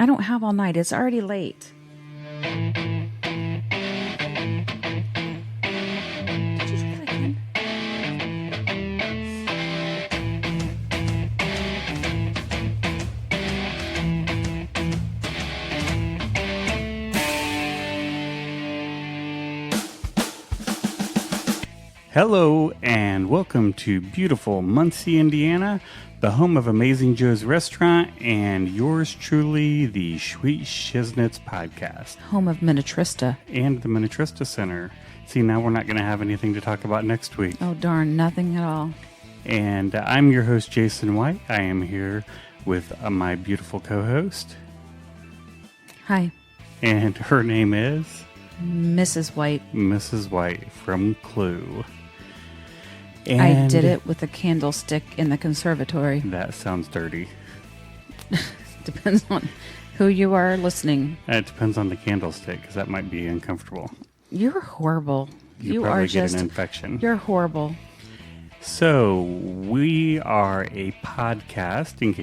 I don't have all night. It's already late. Did you say that again? Hello and welcome to beautiful Muncie, Indiana, the home of Amazing Joe's Restaurant and yours truly, the Schweet Shiznitz podcast. Home of Minnetrista. And the Minnetrista Center. See, now we're not going to have anything to talk about next week. Oh, darn, nothing at all. And I'm your host, Jason White. I am here with my beautiful co-host. Hi. And her name is? Mrs. White. Mrs. White from Clue. And I did it with a candlestick in the conservatory. That sounds dirty. Depends on who you are listening. It depends on the candlestick, because that might be uncomfortable. You're horrible. You are probably just get an infection. You're horrible. So, we are a podcast, in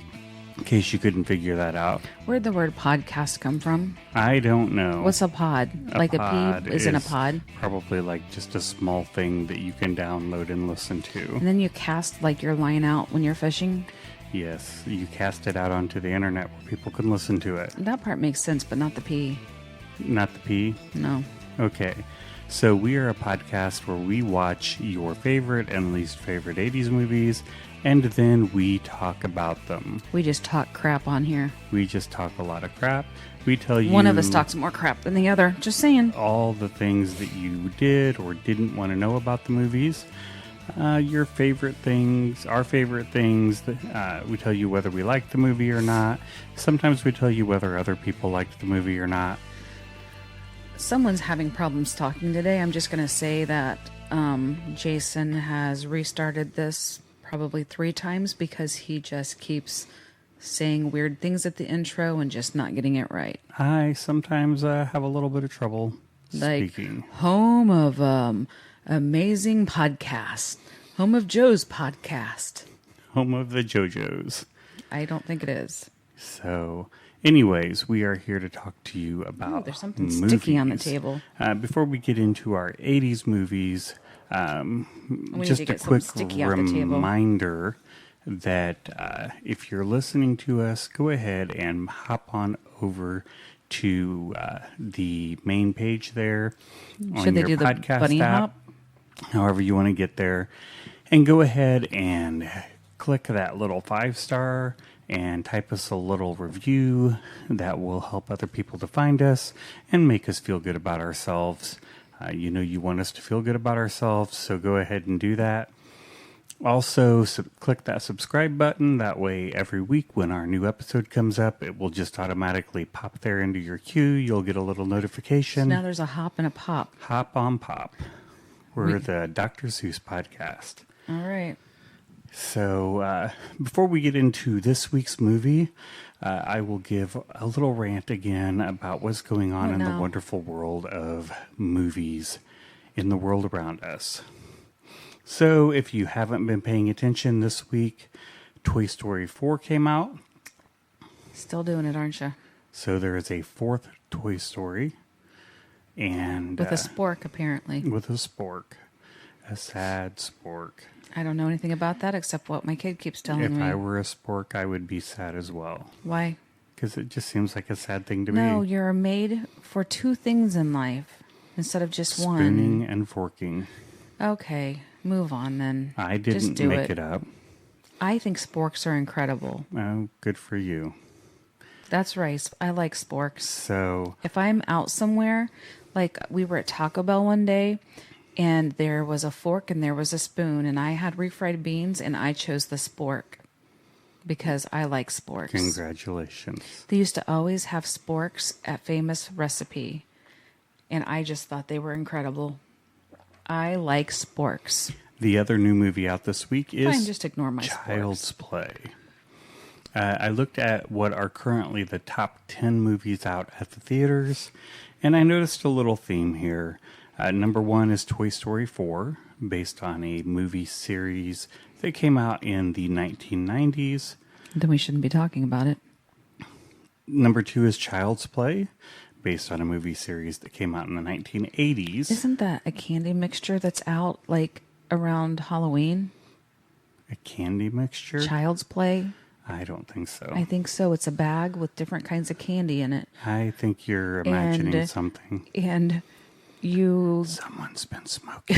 case you couldn't figure that out. Where'd the word podcast come from? I don't know. What's a pod? A pea is in a pod? Probably like just a small thing that you can download and listen to. And then you cast like your line out when you're fishing? Yes, you cast it out onto the internet where people can listen to it. That part makes sense, but not the pea. Not the pea? No. Okay. So we are a podcast where we watch your favorite and least favorite 80s movies, and then we talk about them. We just talk crap on here. We just talk a lot of crap. We tell you... One of us talks more crap than the other. Just saying. All the things that you did or didn't want to know about the movies. Your favorite things, our favorite things. We tell you whether we liked the movie or not. Sometimes we tell you whether other people liked the movie or not. Someone's having problems talking today. I'm just going to say that Jason has restarted this probably 3 times because he just keeps saying weird things at the intro and just not getting it right. I sometimes have a little bit of trouble speaking. Like, home of amazing podcast. Home of Joe's podcast. Home of the JoJo's. I don't think it is. So... anyways, we are here to talk to you about there's something movies. Sticky on the table. Before we get into our 80s movies, just a quick reminder that if you're listening to us, go ahead and hop on over to the main page there. Should they do the bunny hop? However you want to get there. And go ahead and click that little 5-star and type us a little review that will help other people to find us and make us feel good about ourselves. You want us to feel good about ourselves, so go ahead and do that. Also, click that subscribe button. That way, every week when our new episode comes up, it will just automatically pop there into your queue. You'll get a little notification. So now there's a hop and a pop. Hop on pop. We're the Dr. Seuss podcast. All right. So, before we get into this week's movie, I will give a little rant again about what's going on in the wonderful world of movies in the world around us. So, if you haven't been paying attention this week, Toy Story 4 came out. Still doing it, aren't you? So, there is a 4th Toy Story. And with a spork, apparently. With a spork. A sad spork. I don't know anything about that except what my kid keeps telling me. If I were a spork, I would be sad as well. Why? Because it just seems like a sad thing to me. No, you're made for 2 things in life instead of just one. Spooning and forking. Okay, move on then. I didn't make it up. I think sporks are incredible. Oh, good for you. That's right. I like sporks. So, if I'm out somewhere, like we were at Taco Bell one day, and there was a fork and there was a spoon, and I had refried beans, and I chose the spork because I like sporks. Congratulations. They used to always have sporks at Famous Recipe, and I just thought they were incredible. I like sporks. The other new movie out this week is Fine, just ignore my Child's sporks. Play. I looked at what are currently the top 10 movies out at the theaters, and I noticed a little theme here. Number 1 is Toy Story 4, based on a movie series that came out in the 1990s. Then we shouldn't be talking about it. Number 2 is Child's Play, based on a movie series that came out in the 1980s. Isn't that a candy mixture that's out like around Halloween? A candy mixture? Child's Play? I don't think so. I think so. It's a bag with different kinds of candy in it. I think you're imagining something. And you... Someone's been smoking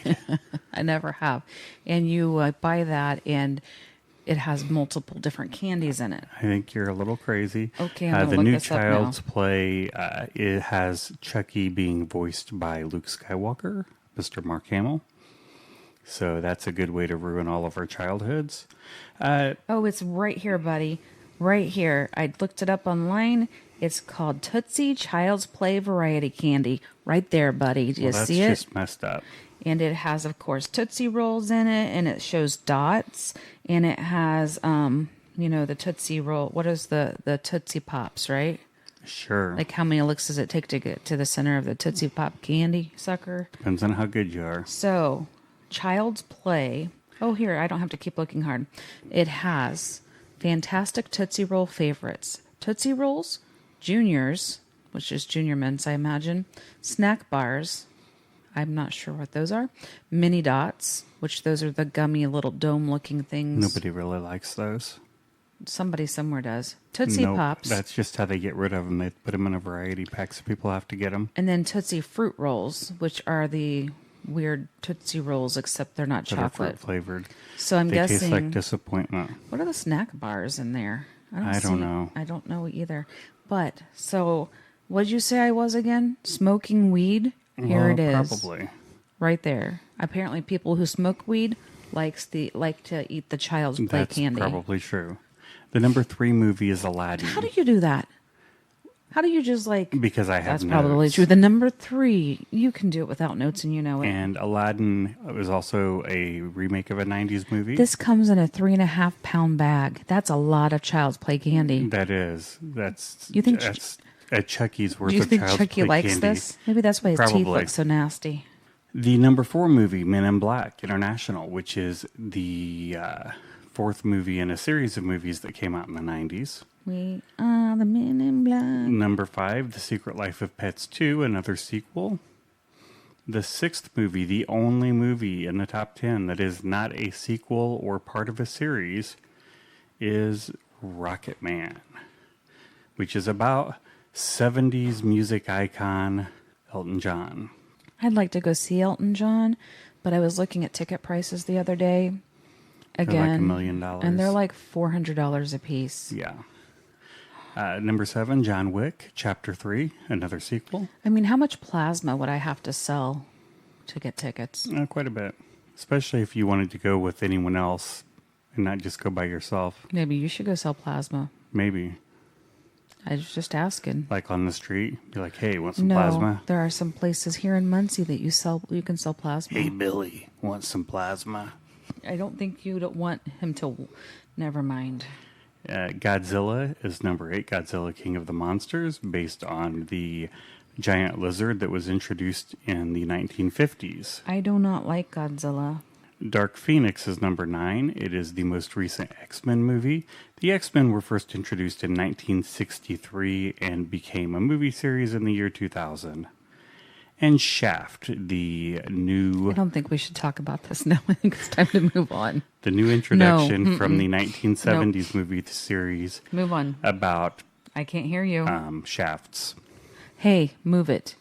weed. I never have. And you buy that, and it has multiple different candies in it. I think you're a little crazy. Okay, I'm the gonna new look this up now. Child's Play, it has Chucky being voiced by Luke Skywalker, Mr. Mark Hamill. So that's a good way to ruin all of our childhoods. Oh, it's right here, buddy. Right here. I looked it up online. It's called Tootsie Child's Play Variety Candy. Right there, buddy. Do you see it? That's just messed up. And it has, of course, Tootsie Rolls in it, and it shows dots, and it has, the Tootsie Roll. What is the Tootsie Pops, right? Sure. Like, how many licks does it take to get to the center of the Tootsie Pop candy sucker? Depends on how good you are. So, Child's Play. Oh, here, I don't have to keep looking hard. It has fantastic Tootsie Roll favorites. Tootsie Rolls, Juniors, which is Junior Mints, I imagine. Snack bars. I'm not sure what those are. Mini Dots, which those are the gummy little dome-looking things. Nobody really likes those. Somebody somewhere does. Tootsie Nope, Pops. that's just how they get rid of them. They put them in a variety pack so people have to get them. And then Tootsie Fruit Rolls, which are the weird Tootsie Rolls, except they're not That are chocolate. fruit flavored. So I'm They guessing... taste like disappointment. What are the snack bars in there? I don't know. I don't know either. But, so, what did you say I was again? Smoking weed? Here it is. Probably. Right there. Apparently people who smoke weed like to eat the Child's Play That's candy. probably true. The number 3 movie is Aladdin. How do you do that? How do you just Because I have That's notes. probably true. The number 3, you can do it without notes and you know it. And Aladdin was also a remake of a 90s movie. This comes in a 3.5-pound bag. That's a lot of Child's Play candy. That is. That's a Chucky's worth Do you of think Child's Chucky Play likes candy. this? Maybe that's why his teeth Probably. look so nasty. The number 4 movie, Men in Black International, which is the 4th movie in a series of movies that came out in the 90s. We are the Men in Black. Number 5, The Secret Life of Pets 2, another sequel. The 6th movie, the only movie in the top 10 that is not a sequel or part of a series, is Rocket Man, which is about 70s music icon Elton John. I'd like to go see Elton John, but I was looking at ticket prices the other day. Again, They're like $1 million. and they're like $400 a piece. Yeah. Number 7, John Wick, Chapter 3, another sequel. I mean, how much plasma would I have to sell to get tickets? Quite a bit. Especially if you wanted to go with anyone else and not just go by yourself. Maybe you should go sell plasma. Maybe. I was just asking. Like on the street. Be like, hey, want some No, plasma? there are some places here in Muncie that you can sell plasma. Hey, Billy, want some plasma? I don't think you don't want him to... Never mind. Godzilla is number 8, Godzilla King of the Monsters, based on the giant lizard that was introduced in the 1950s. I do not like Godzilla. Dark Phoenix is number 9. It is the most recent X-Men movie. The X-Men were first introduced in 1963 and became a movie series in the year 2000. And Shaft, the new... I don't think we should talk about this now. I think it's time to move on. The new introduction No, from the 1970s movie series. Move on. About I can't hear you. shafts. Hey, move it.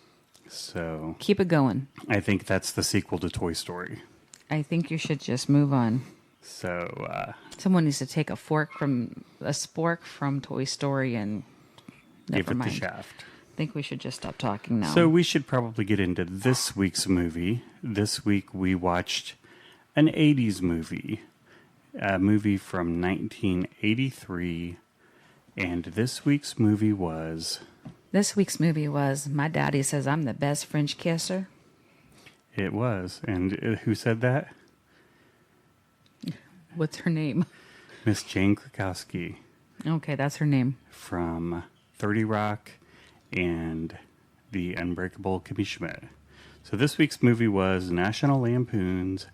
So Keep it going. I think that's the sequel to Toy Story. I think you should just move on. So Someone needs to take a spork from Toy Story and give never it mind. the Shaft. I think we should just stop talking now. So we should probably get into this week's movie. This week we watched an 80s movie. A movie from 1983. And this week's movie was... My Daddy Says I'm the Best French Kisser. It was. And who said that? What's her name? Miss Jane Krakowski Okay, that's her name. from 30 Rock and The Unbreakable Kimmy Schmidt. So this week's movie was National Lampoon's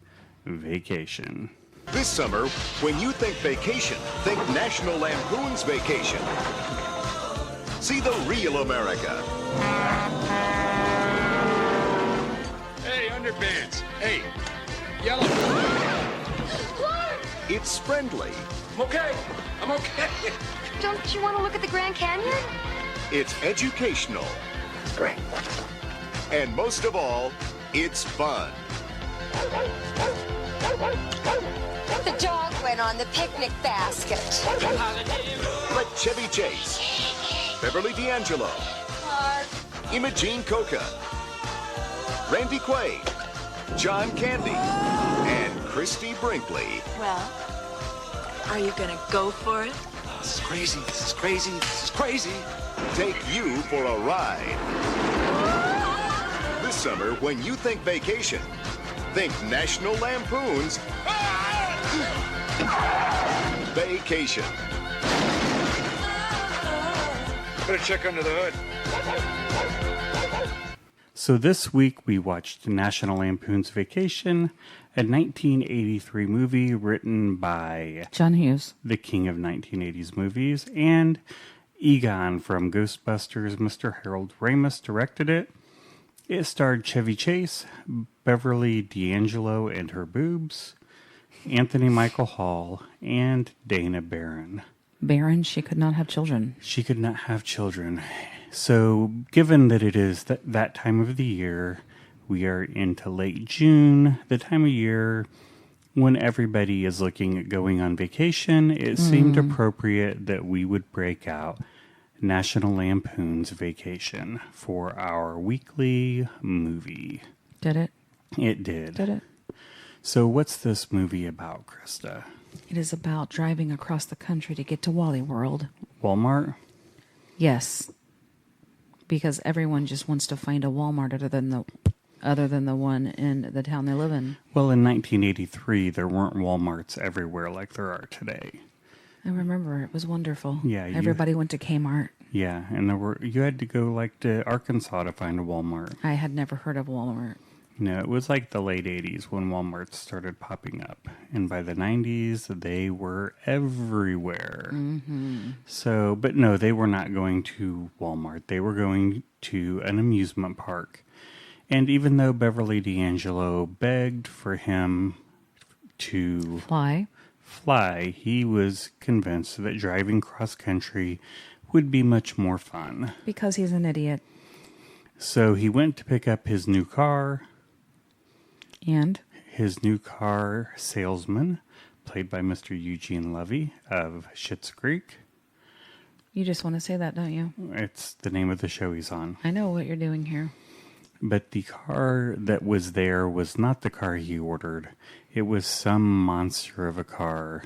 Vacation. This summer, when you think vacation, think National Lampoon's Vacation. See the real America. Hey, underpants. Hey, yellow. It's friendly. I'm okay. I'm okay. Don't you want to look at the Grand Canyon? It's educational. Great. And most of all, it's fun. The dog went on the picnic basket. Like Chevy Chase, Beverly D'Angelo, Imogene Coca, Randy Quaid, John Candy, and Christy Brinkley. Well, are you gonna go for it? This is crazy. This is crazy. This is crazy. Take you for a ride. This summer, when you think vacation, think National Lampoon's Vacation. Better check under the hood. So this week we watched National Lampoon's Vacation, a 1983 movie written by John Hughes. the king of 1980s movies, and Egon from Ghostbusters. Mr. Harold Ramis directed it. It starred Chevy Chase, Beverly D'Angelo and her boobs, Anthony Michael Hall, and Dana Barron. Baron, she could not have children. She could not have children. So, given that it is that time of the year, we are into late June, the time of year when everybody is looking at going on vacation, it seemed appropriate that we would break out National Lampoon's Vacation for our weekly movie. Did it? It did. Did it? So, what's this movie about, Krista? It is about driving across the country to get to Wally World. Walmart? Yes. Because everyone just wants to find a Walmart other than the one in the town they live in. Well, in 1983, there weren't Walmarts everywhere like there are today. I remember it was wonderful. Yeah, everybody went to Kmart. Yeah, and you had to go like to Arkansas to find a Walmart. I had never heard of Walmart. No, it was like the late 80s when Walmarts started popping up. And by the 90s, they were everywhere. Mm-hmm. So, but no, they were not going to Walmart. They were going to an amusement park. And even though Beverly D'Angelo begged for him to fly, he was convinced that driving cross country would be much more fun. Because he's an idiot. So he went to pick up his new car. And? His new car salesman, played by Mr. Eugene Levy of Schitt's Creek. You just want to say that, don't you? It's the name of the show he's on. I know what you're doing here. But the car that was there was not the car he ordered. It was some monster of a car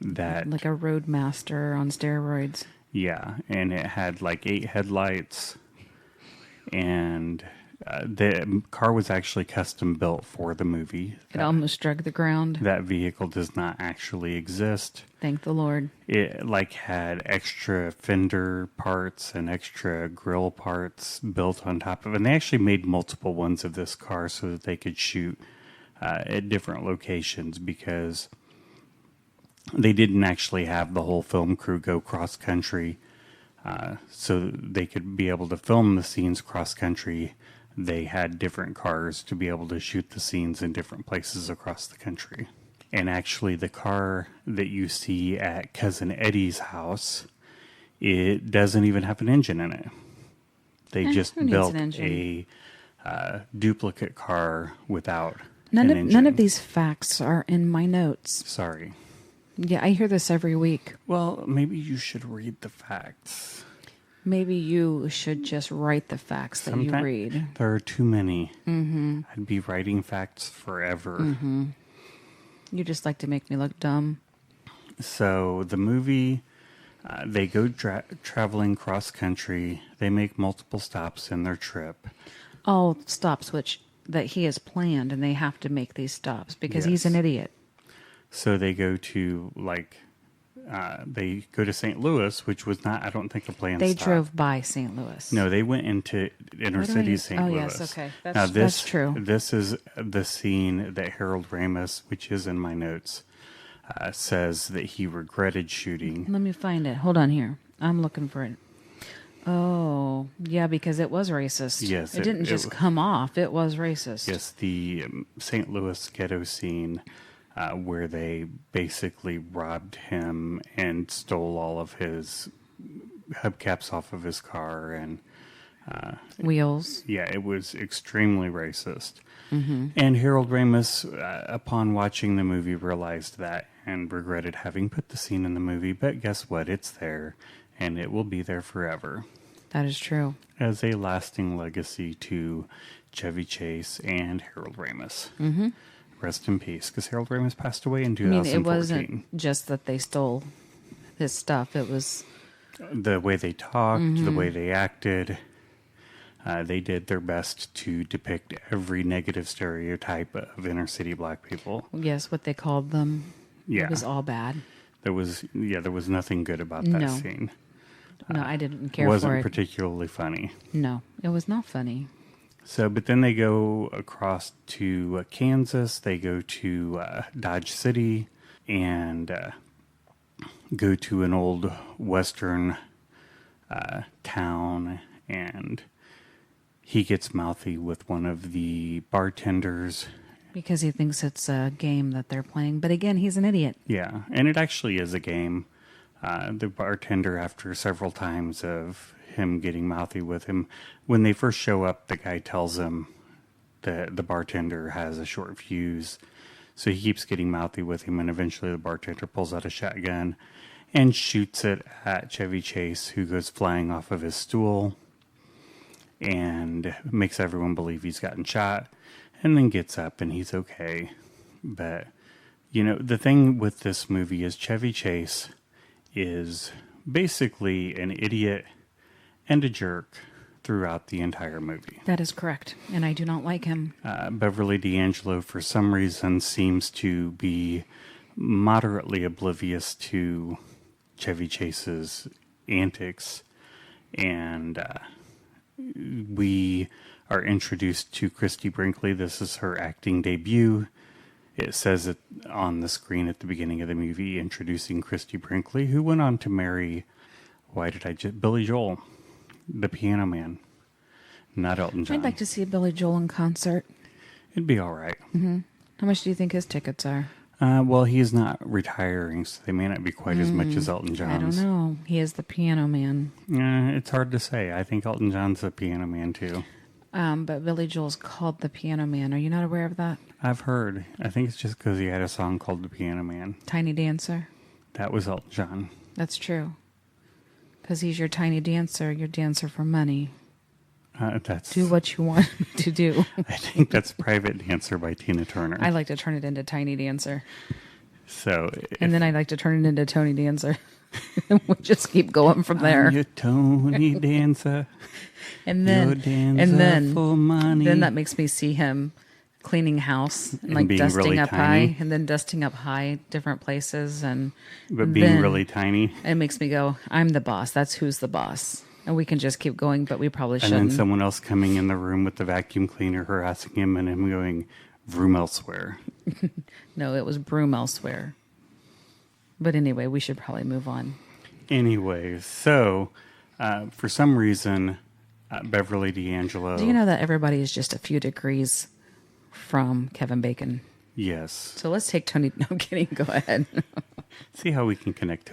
that... Like a Roadmaster on steroids. Yeah, and it had like 8 headlights. And the car was actually custom built for the movie. It almost struck the ground. That vehicle does not actually exist. Thank the Lord. It like had extra fender parts and extra grill parts built on top of it. And they actually made multiple ones of this car so that they could shoot at different locations because they didn't actually have the whole film crew go cross country. So they could be able to film the scenes cross country. They had different cars to be able to shoot the scenes in different places across the country. And actually the car that you see at Cousin Eddie's house, it doesn't even have an engine in it. They just built a duplicate car without an engine. None of these facts are in my notes. Sorry. Yeah, I hear this every week. Well, maybe you should read the facts. Maybe you should just write the facts that you read. There are too many. Mm-hmm. I'd be writing facts forever. Mm-hmm. You just like to make me look dumb. So the movie, they go traveling cross country. They make multiple stops in their trip. All stops that he has planned, and they have to make these stops because he's an idiot. So they go to they go to St. Louis, which was not, I don't think, a planned stop. They drove by St. Louis. No, they went into inner city St. Louis. Oh, yes, okay. That's true. This is the scene that Harold Ramis, which is in my notes, says that he regretted shooting. Let me find it. Hold on here. I'm looking for it. Oh, yeah, because it was racist. Yes, It didn't just come off. It was racist. Yes, the St. Louis ghetto scene where they basically robbed him and stole all of his hubcaps off of his car. And Wheels. yeah, it was extremely racist. And Harold Ramis, upon watching the movie, realized that and regretted having put the scene in the movie. But guess what? It's there, and it will be there forever. That is true. As a lasting legacy to Chevy Chase and Harold Ramis. Rest in peace, because Harold Ramis passed away in 2014. It wasn't just that they stole his stuff. It was the way they talked, the way they acted. They did their best to depict every negative stereotype of inner city black people. yes, what they called them. Yeah. It was all bad. There was nothing good about that No. scene. No, I didn't care It wasn't for it. particularly funny. No, it was not funny. So, but then they go across to Kansas. They go to Dodge City and go to an old Western town, and he gets mouthy with one of the bartenders. Because he thinks it's a game that they're playing. But again, he's an idiot. Yeah, and it actually is a game. The bartender, after several times of him getting mouthy with him, when they first show up, the guy tells him that the bartender has a short fuse. So he keeps getting mouthy with him, and eventually the bartender pulls out a shotgun and shoots it at Chevy Chase, who goes flying off of his stool and makes everyone believe he's gotten shot, and then gets up and he's okay. But, you know, the thing with this movie is Chevy Chase is basically an idiot and a jerk throughout the entire movie. That is correct. And I do not like him. Beverly D'Angelo, for some reason, seems to be moderately oblivious to Chevy Chase's antics. And we are introduced to Christy Brinkley. This is her acting debut. It says it on the screen at the beginning of the movie, introducing Christy Brinkley, who went on to marry, Billy Joel, the Piano Man, not Elton John. I'd like to see Billy Joel in concert. It'd be all right. How much do you think his tickets are? Well, he's not retiring, so they may not be quite as much as Elton John's. I don't know. He is the Piano Man. It's hard to say. I think Elton John's a Piano Man, too. But Billy Joel's called the Piano Man. Are you not aware of that? I've heard. I think it's just because he had a song called The Piano Man. Tiny Dancer. That was Elton John. That's true. Because he's your tiny dancer, your dancer for money. That's. Do what you want to do. I think that's Private Dancer by Tina Turner. I like to turn it into Tiny Dancer. So, And then I like to turn it into Tony Dancer. And we'll just keep going from there. I'm your Tony Dancer. And then, Your dancer and then, for money. then that makes me see him cleaning house and like being dusting really up tiny. high, and then dusting up high different places, and But being then really tiny. it makes me go, I'm the boss. That's who's the boss. And we can just keep going, but we probably And shouldn't. then someone else coming in the room with the vacuum cleaner harassing him and him going, vroom elsewhere. No, it was broom elsewhere. But anyway, we should probably move on. Anyway, so for some reason, Beverly D'Angelo. Do you know that everybody is just a few degrees from Kevin Bacon? Yes. So let's take Tony. No, I'm kidding. Go ahead. See how we can connect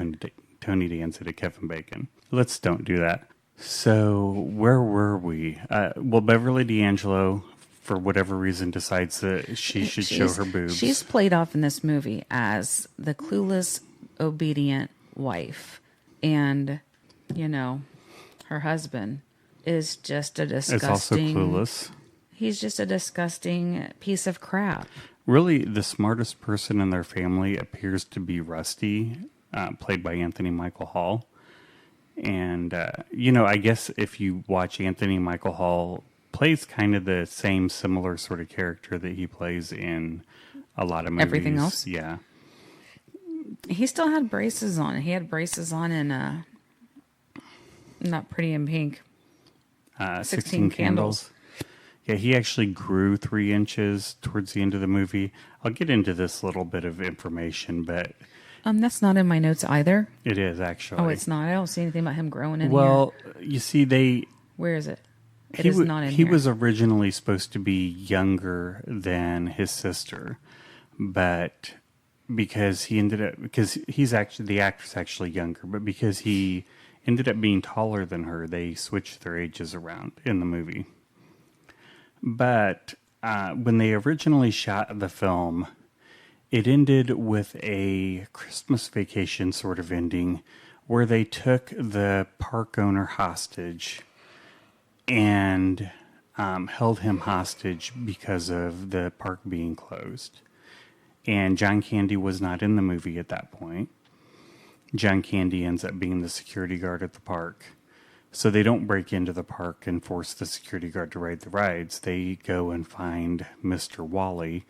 Tony Danza to Kevin Bacon. Let's don't do that. So where were we? Well, Beverly D'Angelo, for whatever reason, decides that she should show her boobs. She's played off in this movie as the clueless, obedient wife. And, you know, her husband is just a disgusting... It's also clueless. He's just a disgusting piece of crap. Really, the smartest person in their family appears to be Rusty, played by Anthony Michael Hall. And, you know, I guess if you watch Anthony Michael Hall plays kind of the same similar sort of character that he plays in a lot of movies. Everything else? Yeah. He still had braces on. He had braces on in Not Pretty in Pink. 16 Candles. Yeah, he actually grew 3 inches towards the end of the movie. I'll get into this little bit of information, but That's not in my notes either. It is, actually. Oh, it's not. I don't see anything about him growing in Well, here. you see, Where is it? It is not in he here. was originally supposed to be younger than his sister, but because he's actually, the actor's actually younger, but because he ended up being taller than her, they switched their ages around in the movie. But when they originally shot the film, it ended with a Christmas Vacation sort of ending where they took the park owner hostage and held him hostage because of the park being closed. And John Candy was not in the movie at that point. John Candy ends up being the security guard at the park. So they don't break into the park and force the security guard to ride the rides. They go and find Mr. Wally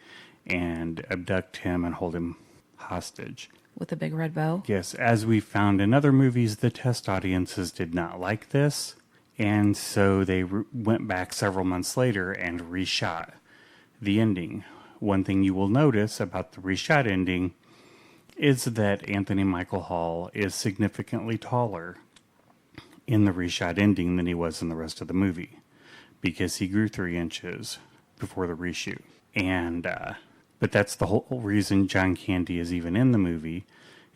and abduct him and hold him hostage. With a big red bow? Yes, as we found in other movies, the test audiences did not like this. And so they went back several months later and reshot the ending. One thing you will notice about the reshot ending is that Anthony Michael Hall is significantly taller in the reshot ending than he was in the rest of the movie, because he grew 3 inches before the reshoot. And but that's the whole reason John Candy is even in the movie,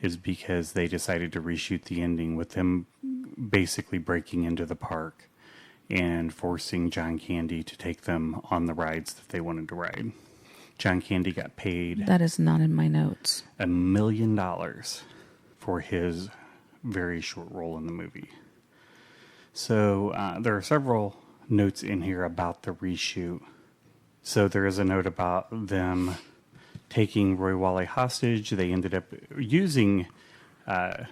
is because they decided to reshoot the ending with him basically breaking into the park and forcing John Candy to take them on the rides that they wanted to ride. John Candy got paid That is not in my notes. $1 million for his very short role in the movie. So there are several notes in here about the reshoot. So there is a note about them taking Roy Wally hostage. They ended up using a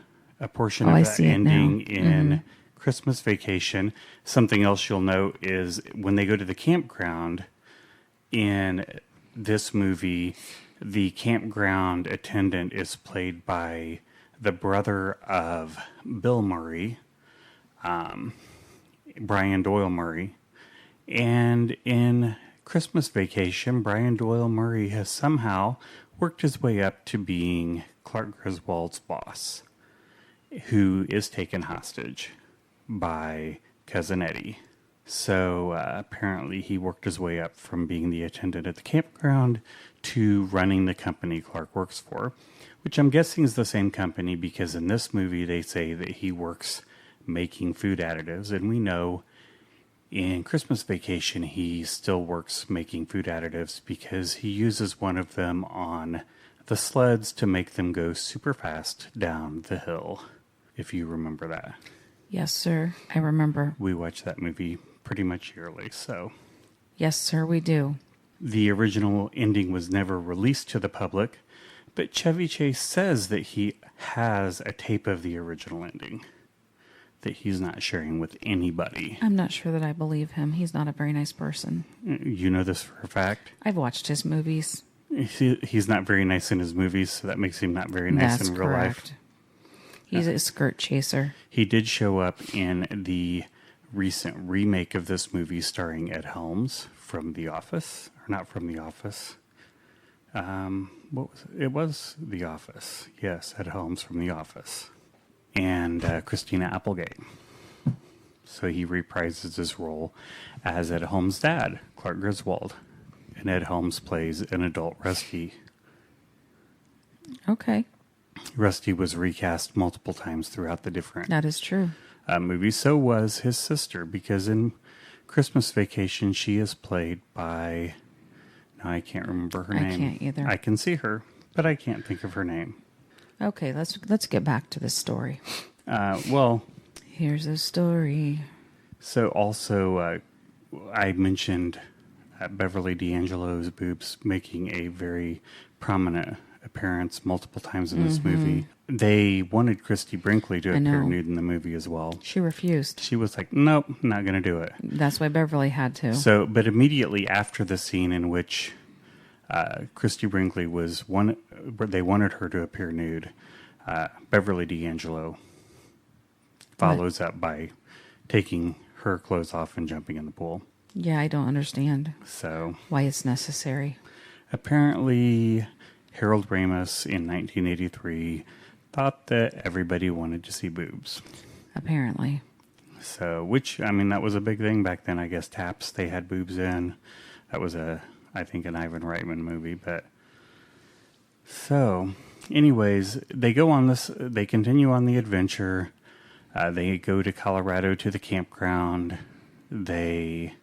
portion of that ending in Christmas Vacation. Something else you'll note is when they go to the campground in this movie, the campground attendant is played by the brother of Bill Murray, Brian Doyle Murray. And in Christmas Vacation, Brian Doyle Murray has somehow worked his way up to being Clark Griswold's boss, who is taken hostage by Cousin Eddie. So apparently he worked his way up from being the attendant at the campground to running the company Clark works for, which I'm guessing is the same company, because in this movie they say that he works making food additives, and we know in Christmas Vacation he still works making food additives because he uses one of them on the sleds to make them go super fast down the hill, if you remember that. Yes, sir. I remember. We watch that movie pretty much yearly, so. Yes, sir, we do. The original ending was never released to the public, but Chevy Chase says that he has a tape of the original ending that he's not sharing with anybody. I'm not sure that I believe him. He's not a very nice person. You know this for a fact? I've watched his movies. He's not very nice in his movies, so that makes him not very nice in real life. He's a skirt chaser. He did show up in the recent remake of this movie starring Ed Helms from The Office. Or not from The Office. What was it? It was The Office. Yes, Ed Helms from The Office. And Christina Applegate. So he reprises his role as Ed Helms' dad, Clark Griswold. And Ed Helms plays an adult Rusty. Okay. Rusty was recast multiple times throughout the different That is true. movies. So was his sister, because in Christmas Vacation she is played by... No, I can't remember her name. I can't either. I can see her, but I can't think of her name. Okay, let's get back to this story. Well... Here's a story. So also, I mentioned Beverly D'Angelo's boobs making a very prominent appearance multiple times in this movie. They wanted Christy Brinkley to appear nude in the movie as well. She refused. She was like, nope, not going to do it. That's why Beverly had to. So, but immediately after the scene in which Christy Brinkley they wanted her to appear nude, Beverly D'Angelo follows up by taking her clothes off and jumping in the pool. Yeah, I don't understand So why it's necessary. apparently Harold Ramis in 1983 thought that everybody wanted to see boobs. Apparently. So, which, I mean, that was a big thing back then. I guess Taps, they had boobs in. That was I think, an Ivan Reitman movie. But so, anyways, they continue on the adventure. They go to Colorado to the campground. They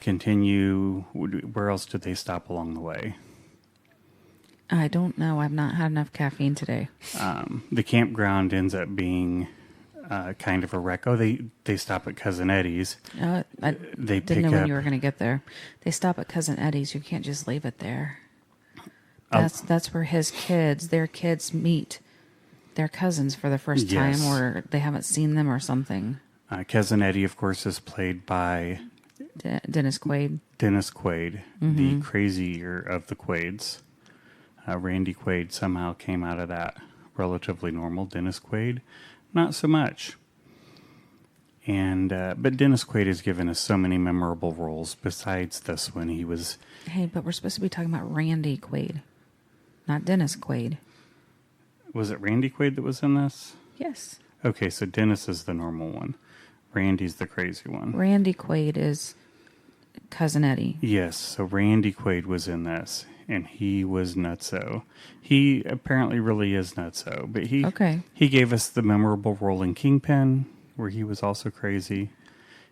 continue. Where else did they stop along the way? I don't know. I've not had enough caffeine today. The campground ends up being kind of a wreck. Oh, they stop at Cousin Eddie's. I They didn't know pick when up- you were going to get there. They stop at Cousin Eddie's. You can't just leave it there. That's where their kids meet their cousins for the first time, Yes. or they haven't seen them or something. Cousin Eddie, of course, is played by Dennis Quaid. Dennis Quaid, the crazier of the Quaids. Randy Quaid somehow came out of that relatively normal. Dennis Quaid, not so much. And but Dennis Quaid has given us so many memorable roles. Besides this one, he was. Hey, but we're supposed to be talking about Randy Quaid, not Dennis Quaid. Was it Randy Quaid that was in this? Yes. Okay, so Dennis is the normal one. Randy's the crazy one. Randy Quaid is Cousin Eddie. Yes, so Randy Quaid was in this, and he was nutso. He apparently really is nutso, but he gave us the memorable role in Kingpin, where he was also crazy.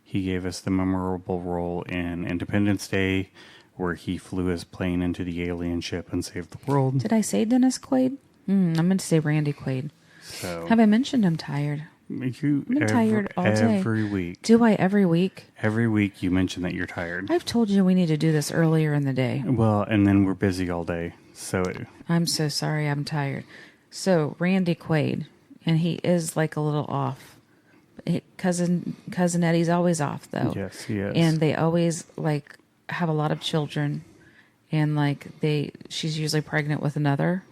He gave us the memorable role in Independence Day, where he flew his plane into the alien ship and saved the world. Did I say Dennis Quaid? I meant to say Randy Quaid. So Have I mentioned I'm tired? you I'm tired all day. every week. Do I every week? Every week you mention that you're tired. I've told you we need to do this earlier in the day. Well, and then we're busy all day. So I'm so sorry. I'm tired. So Randy Quaid, and he is like a little off. Cousin Eddie's always off though. yes, he is. And they always like have a lot of children, and like she's usually pregnant with another.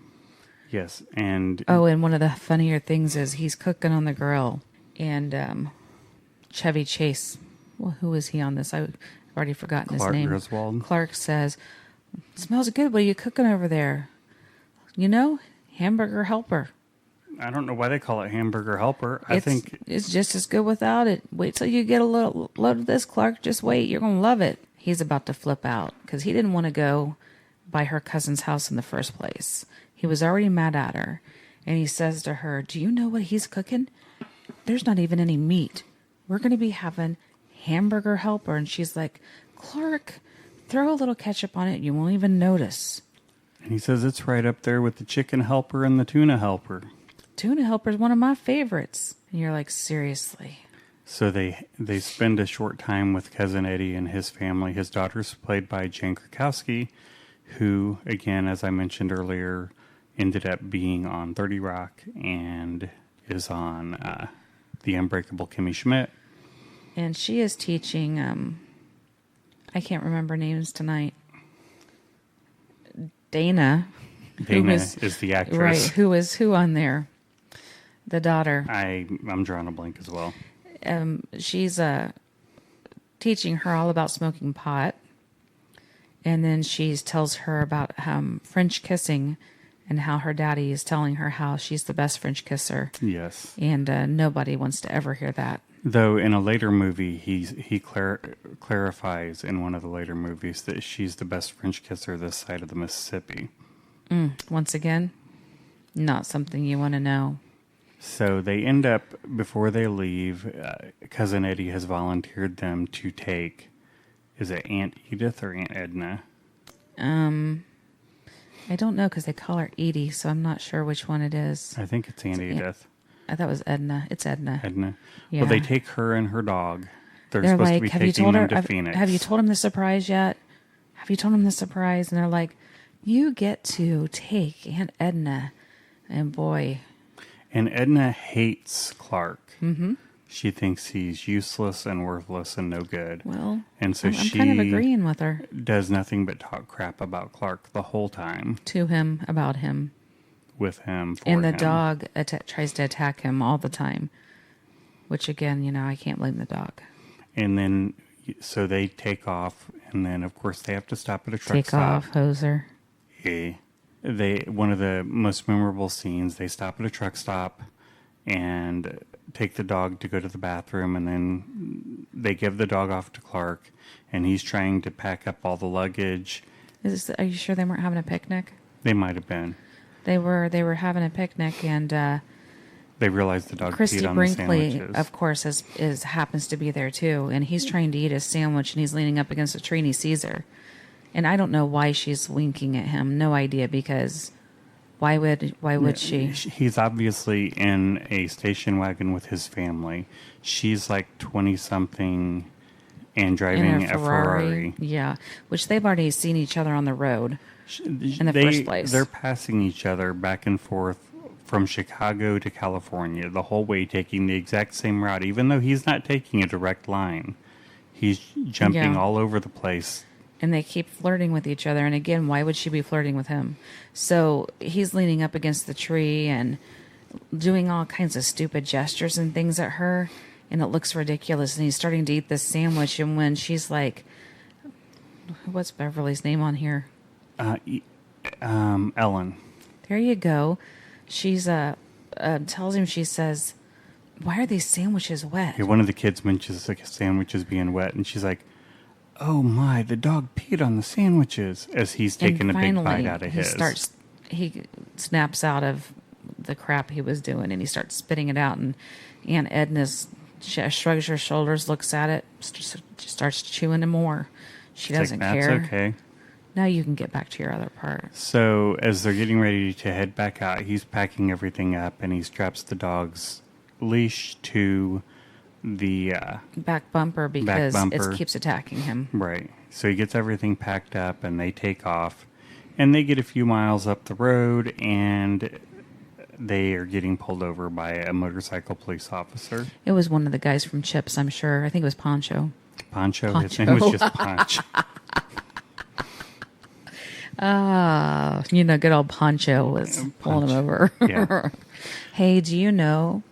Yes, and Oh, and one of the funnier things is he's cooking on the grill, and Chevy Chase. Well, who is he on this? I've already forgotten Clark his name. Griswold. Clark says, "Smells good. What are you cooking over there? You know, hamburger helper. I don't know why they call it hamburger helper. I think it's just as good without it. Wait till you get a little load of this, Clark. Just wait. You're gonna love it." He's about to flip out because he didn't want to go by her cousin's house in the first place. He was already mad at her. And he says to her, "Do you know what he's cooking? There's not even any meat. We're going to be having hamburger helper." And she's like, "Clark, throw a little ketchup on it. You won't even notice." and he says it's right up there with the chicken helper and the tuna helper. Tuna helper is one of my favorites. And you're like, seriously? So they spend a short time with Cousin Eddie and his family. His daughter's played by Jane Krakowski, who, again, as I mentioned earlier, ended up being on 30 Rock and is on The Unbreakable Kimmy Schmidt. And she is teaching, I can't remember names tonight. Dana Is the actress. Right, who is who on there? The daughter. I'm drawing a blank as well. She's teaching her all about smoking pot. And then she tells her about French kissing and how her daddy is telling her how she's the best French kisser. Yes. And nobody wants to ever hear that. Though in a later movie, he clarifies in one of the later movies that she's the best French kisser this side of the Mississippi. Once again, not something you want to know. So they end up, before they leave, Cousin Eddie has volunteered them to take, is it Aunt Edith or Aunt Edna? I don't know because they call her Edie, so I'm not sure which one it is. I think it's Aunt Edith. I thought it was Edna. It's Edna. Edna. Yeah. Well, they take her and her dog. They're They're supposed like, to be have you taking told them her? to Phoenix. Have you told him the surprise yet? Have you told him the surprise? And they're like, you get to take Aunt Edna. And boy. And Edna hates Clark. Mm-hmm. She thinks he's useless and worthless and no good. Well, and so I'm she kind of agreeing with her. Does nothing but talk crap about Clark the whole time. To him, about him. With him, for and the him. dog tries to attack him all the time. Which, again, I can't blame the dog. And then, so they take off. And then, of course, they have to stop at a truck Take stop. off, hoser. Yeah. one of the most memorable scenes, they stop at a truck stop and take the dog to go to the bathroom, and then they give the dog off to Clark, and he's trying to pack up all the luggage. Are you sure they weren't having a picnic? They might have been. They were having a picnic, and they realized the dog Christy peed on Brinkley, the sandwiches. of course, happens to be there too, and he's trying to eat a sandwich, and he's leaning up against a tree, and he sees her, and I don't know why she's winking at him. No idea, because why would she? He's obviously in a station wagon with his family. She's like 20-something and driving a Ferrari. Yeah, which they've already seen each other on the road in the first place. They're passing each other back and forth from Chicago to California, the whole way taking the exact same route, even though he's not taking a direct line. He's jumping all over the place. And they keep flirting with each other. And again, why would she be flirting with him? So he's leaning up against the tree and doing all kinds of stupid gestures and things at her. And it looks ridiculous. And he's starting to eat this sandwich. And when she's like, what's Beverly's name on here? Ellen. There you go. She's tells him, she says, why are these sandwiches wet? Yeah, one of the kids mentions like a sandwich is being wet, and she's like, oh my, the dog peed on the sandwiches, as he's taking a big bite out of his. He snaps out of the crap he was doing, and he starts spitting it out, and Aunt Edna shrugs her shoulders, looks at it, starts chewing it more. She doesn't care. That's okay. Now you can get back to your other part. So as they're getting ready to head back out, he's packing everything up, and he straps the dog's leash to the back bumper, because it keeps attacking him. Right. So he gets everything packed up, and they take off, and they get a few miles up the road, and they are getting pulled over by a motorcycle police officer. It was one of the guys from Chips, I'm sure. I think it was Poncho. Poncho. His name was just Poncho. Good old Poncho was pulling him over. Yeah. Hey, do you know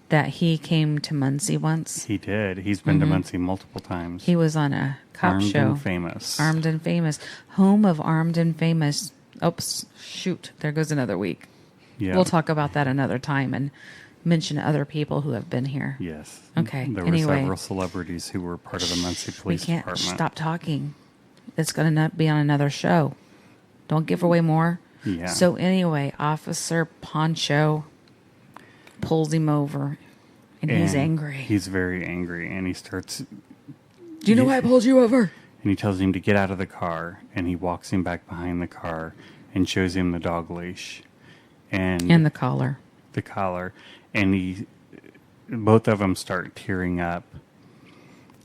that he came to Muncie once? He did. He's been to Muncie multiple times. He was on a cop show. Armed and Famous. Armed and Famous. Home of Armed and Famous. Oops, shoot. There goes another week. Yeah. We'll talk about that another time and mention other people who have been here. Yes. Okay. There were several celebrities who were part of the Muncie Police Department. We can't stop talking. It's going to be on another show. Don't give away more. Yeah. So anyway, Officer Poncho pulls him over, and he's angry. He's very angry, and he starts... Do you know why I pulled you over? And he tells him to get out of the car, and he walks him back behind the car and shows him the dog leash. And the collar. The collar. And both of them start tearing up,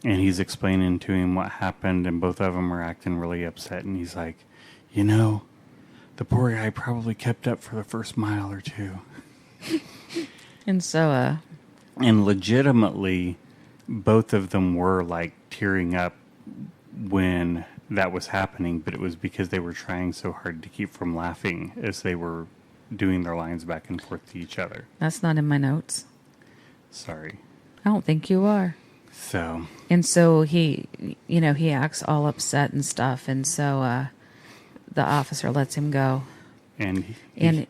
and he's explaining to him what happened, and both of them are acting really upset, and he's like, the poor guy probably kept up for the first mile or two. And so, and legitimately, both of them were like tearing up when that was happening, but it was because they were trying so hard to keep from laughing as they were doing their lines back and forth to each other. That's not in my notes. Sorry. I don't think you are. So. And so he acts all upset and stuff, and so the officer lets him go. And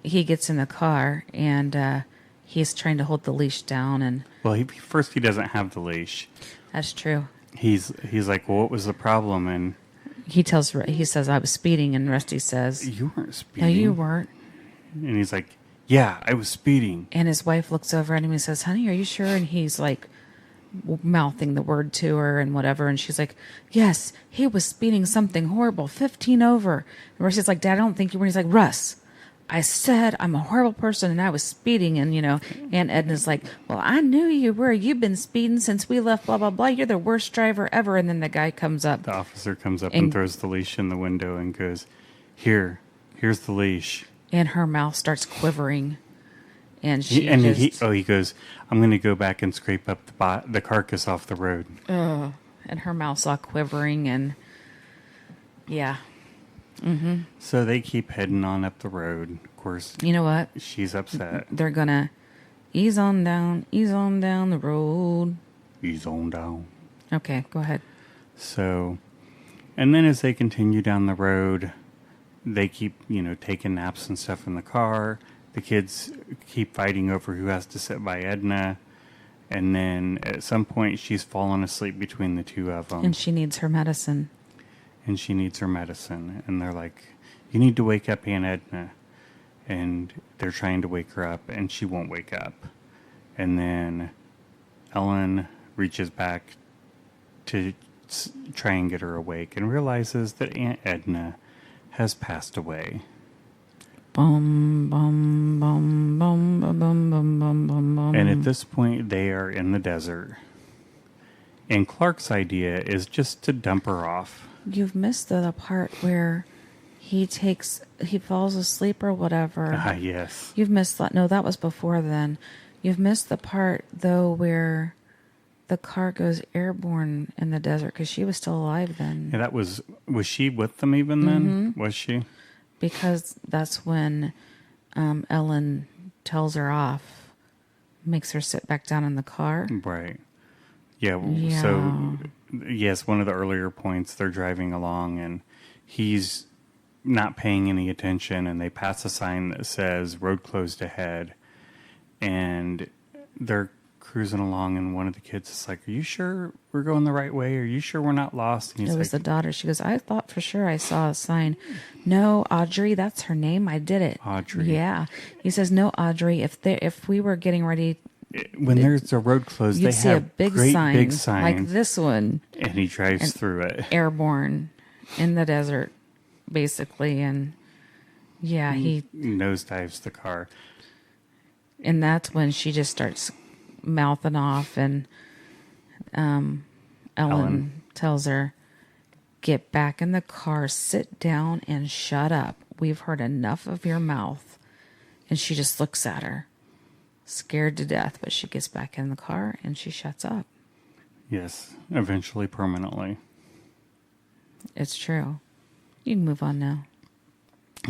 he gets in the car, and he's trying to hold the leash down. And well, first he doesn't have the leash. That's true. He's like, well, what was the problem? And he says, I was speeding, and Rusty says, you weren't speeding. No, you weren't. And he's like, yeah, I was speeding. And his wife looks over at him and says, honey, are you sure? And he's like mouthing the word to her and whatever. And she's like, yes, he was speeding something horrible, 15 over. And Rusty's like, Dad, I don't think you were. And he's like, Russ, I said I'm a horrible person and I was speeding. And, Aunt Edna's like, well, I knew you were. You've been speeding since we left, blah, blah, blah. You're the worst driver ever. And then the guy comes up. The officer comes up and throws the leash in the window and goes, here's the leash. And her mouth starts quivering. And he goes, I'm going to go back and scrape up the carcass off the road. And her mouth's all quivering, and yeah. Mm-hmm. So they keep heading on up the road. Of course, you know what? She's upset. They're going to ease on down the road. Ease on down. Okay, go ahead. So, and then as they continue down the road, they keep, taking naps and stuff in the car. The kids keep fighting over who has to sit by Edna. And then at some point, she's fallen asleep between the two of them. And she needs her medicine. And they're like, you need to wake up Aunt Edna. And they're trying to wake her up, and she won't wake up. And then Ellen reaches back to try and get her awake and realizes that Aunt Edna has passed away. Bum, bum, bum, bum, bum, bum, bum, bum, bum. And at this point, they are in the desert. And Clark's idea is just to dump her off. You've missed the part where he falls asleep or whatever. Ah, yes. You've missed that. No, that was before then. You've missed the part, though, where the car goes airborne in the desert, because she was still alive then. Yeah, was she with them even then? Mm-hmm. Was she? Because that's when Ellen tells her off, makes her sit back down in the car. Right. Yeah. Yeah. So, yes, one of the earlier points, they're driving along and he's not paying any attention, and they pass a sign that says road closed ahead, and they're cruising along, and one of the kids is like, are you sure we're going the right way? Are you sure we're not lost? And It was the daughter. She goes, I thought for sure I saw a sign. No, Audrey, that's her name. I did it. Audrey. Yeah. He says, no, Audrey, if we were getting ready, when there's a road closed, you'd they see have a big great sign, big signs, like this one. and he drives through it. Airborne in the desert, basically. And yeah, he nosedives the car. And that's when she just starts mouthing off, and Ellen tells her, get back in the car, sit down, and shut up. We've heard enough of your mouth. And she just looks at her, scared to death, but she gets back in the car and she shuts up. Yes, eventually permanently. It's true. You can move on now.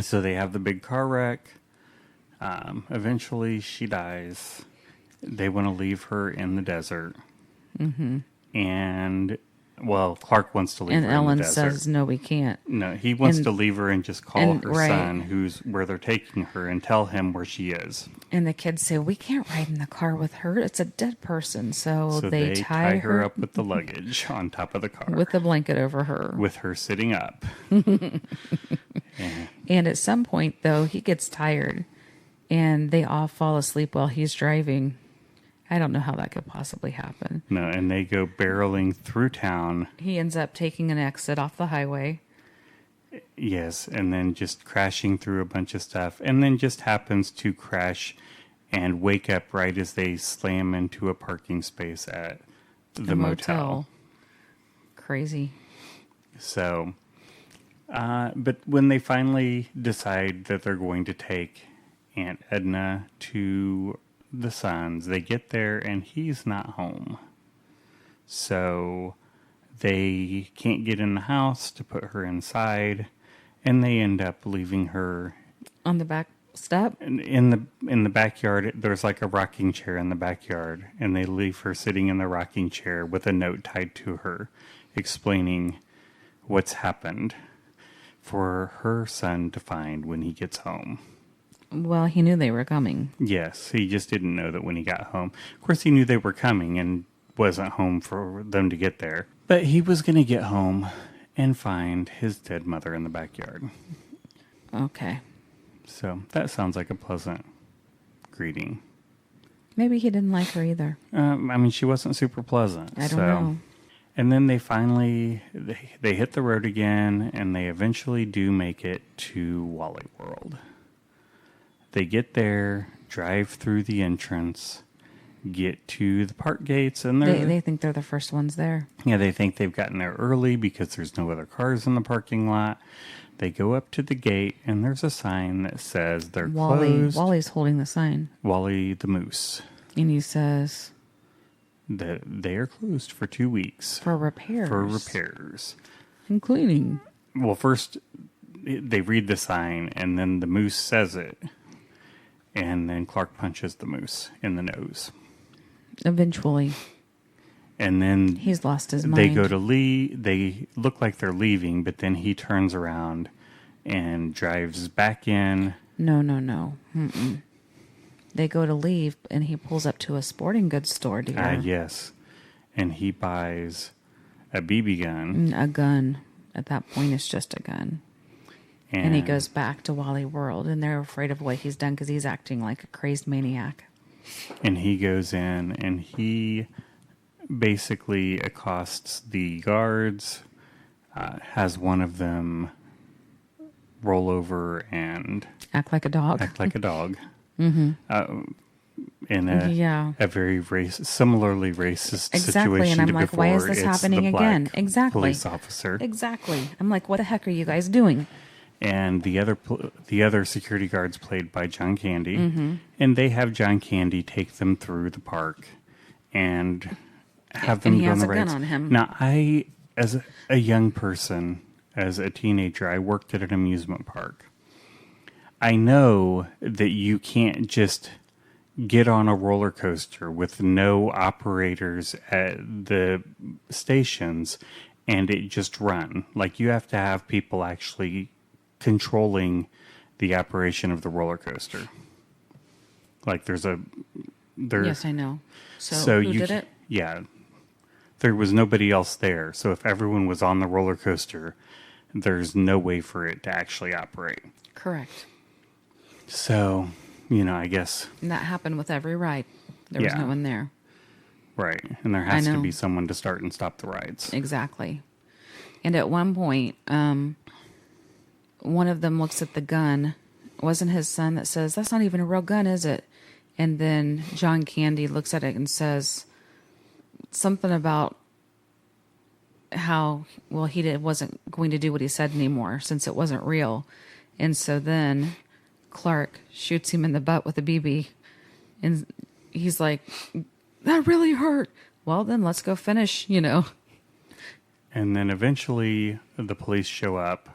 So they have the big car wreck. Eventually she dies. They want to leave her in the desert. Mm-hmm. And, well, Clark wants to leave And her Ellen in the desert. says, no, we can't. No, he wants to leave her and just call her right. son, where they're taking her, and tell him where she is. And the kids say, we can't ride in the car with her. It's a dead person. So they tie her up with the luggage on top of the car. with the blanket over her. With her sitting up. And at some point, though, he gets tired and they all fall asleep while he's driving. I don't know how that could possibly happen. No, and they go barreling through town. He ends up taking an exit off the highway. Yes, and then just crashing through a bunch of stuff. And then just happens to crash and wake up right as they slam into a parking space at the motel. Crazy. So, but when they finally decide that they're going to take Aunt Edna to the sons, they get there and he's not home. So they can't get in the house to put her inside, and they end up leaving her On the back step? in the backyard. There's like a rocking chair in the backyard, and they leave her sitting in the rocking chair with a note tied to her explaining what's happened for her son to find when he gets home. Well, he knew they were coming. Yes, he just didn't know that when he got home. Of course, he knew they were coming and wasn't home for them to get there. But he was going to get home and find his dead mother in the backyard. Okay. So that sounds like a pleasant greeting. Maybe he didn't like her either. I mean, she wasn't super pleasant. I don't know. And then they finally, they hit the road again, and they eventually do make it to Wally World. They get there, drive through the entrance, get to the park gates, and they think they're the first ones there. Yeah, they think they've gotten there early because there's no other cars in the parking lot. They go up to the gate, and there's a sign that says they're closed. Wally's holding the sign. Wally the Moose. And he says, That they are closed for 2 weeks. for repairs. For repairs. And cleaning. Well, first, they read the sign, and then the moose says it. And then Clark punches the moose in the nose. Eventually. And then He's lost his mind. they go to leave. They look like they're leaving, but then he turns around and drives back in. No. Mm-mm. They go to leave, and he pulls up to a sporting goods store, dear. Yes. And he buys a BB gun. A gun. At that point, it's just a gun. And he goes back to Wally World, and they're afraid of what he's done because he's acting like a crazed maniac. And he goes in, and he basically accosts the guards, has one of them roll over and Act like a dog. Mm-hmm. In a very similarly racist Exactly, situation and I'm to like, before. why is this It's happening the again? black Exactly. Police officer. Exactly. I'm like, what the heck are you guys doing? And the other security guards played by John Candy, and they have John Candy take them through the park and have them go on the rides. And he has a gun on him. Now, I, as a young person, as a teenager, I worked at an amusement park. I know that you can't just get on a roller coaster with no operators at the stations and it just run. Like, you have to have people actually controlling the operation of the roller coaster. Like, Yes, I know. So who did it? Yeah. There was nobody else there. So if everyone was on the roller coaster, there's no way for it to actually operate. Correct. So, I guess. And that happened with every ride. There was no one there. Right. And there has to be someone to start and stop the rides. Exactly. And at one point, one of them looks at the gun. It wasn't his son that says, "That's not even a real gun, is it?" And then John Candy looks at it and says something about how, well, wasn't going to do what he said anymore since it wasn't real. And so then Clark shoots him in the butt with a BB. And he's like, "That really hurt." Well, then let's go finish, And then eventually the police show up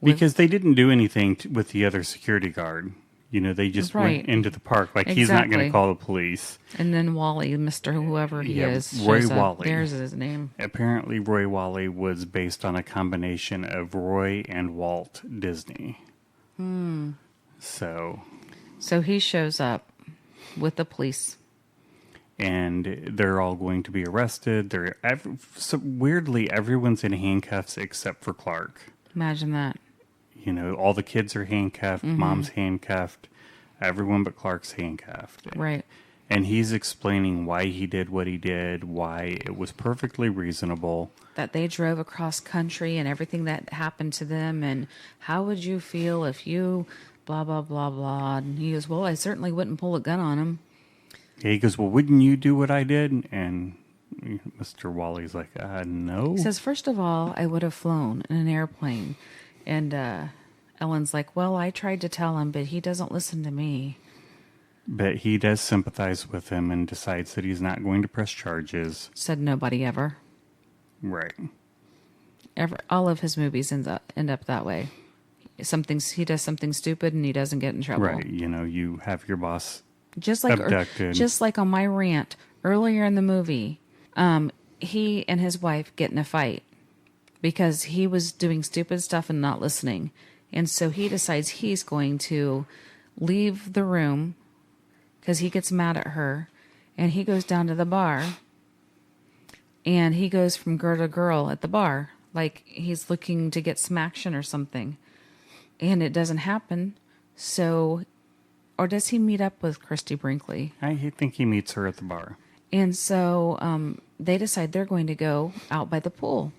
because they didn't do anything with the other security guard. They just went into the park. Like, he's not going to call the police. And then Wally, Mr. whoever he is. Roy Wally. There's his name. Apparently, Roy Wally was based on a combination of Roy and Walt Disney. So he shows up with the police. And they're all going to be arrested. So weirdly, everyone's in handcuffs except for Clark. Imagine that. All the kids are handcuffed. Mom's handcuffed. Everyone but Clark's handcuffed. Right. And he's explaining why he did what he did, why it was perfectly reasonable. That they drove across country and everything that happened to them. And how would you feel if you blah, blah, blah, blah. And he goes, "Well, I certainly wouldn't pull a gun on him." Yeah, he goes, "Well, wouldn't you do what I did?" And Mr. Wally's like, "No." He says, "First of all, I would have flown in an airplane." And Ellen's like, "Well, I tried to tell him, but he doesn't listen to me." But he does sympathize with him and decides that he's not going to press charges. Said nobody ever. Right. All of his movies end up that way. He does something stupid and he doesn't get in trouble. Right. You have your boss just like abducted. Just like on my rant earlier in the movie, he and his wife get in a fight because he was doing stupid stuff and not listening. And so he decides he's going to leave the room because he gets mad at her. And he goes down to the bar. And he goes from girl to girl at the bar. Like he's looking to get some action or something. And it doesn't happen. So, or does he meet up with Christy Brinkley? I think he meets her at the bar. And so they decide they're going to go out by the pool.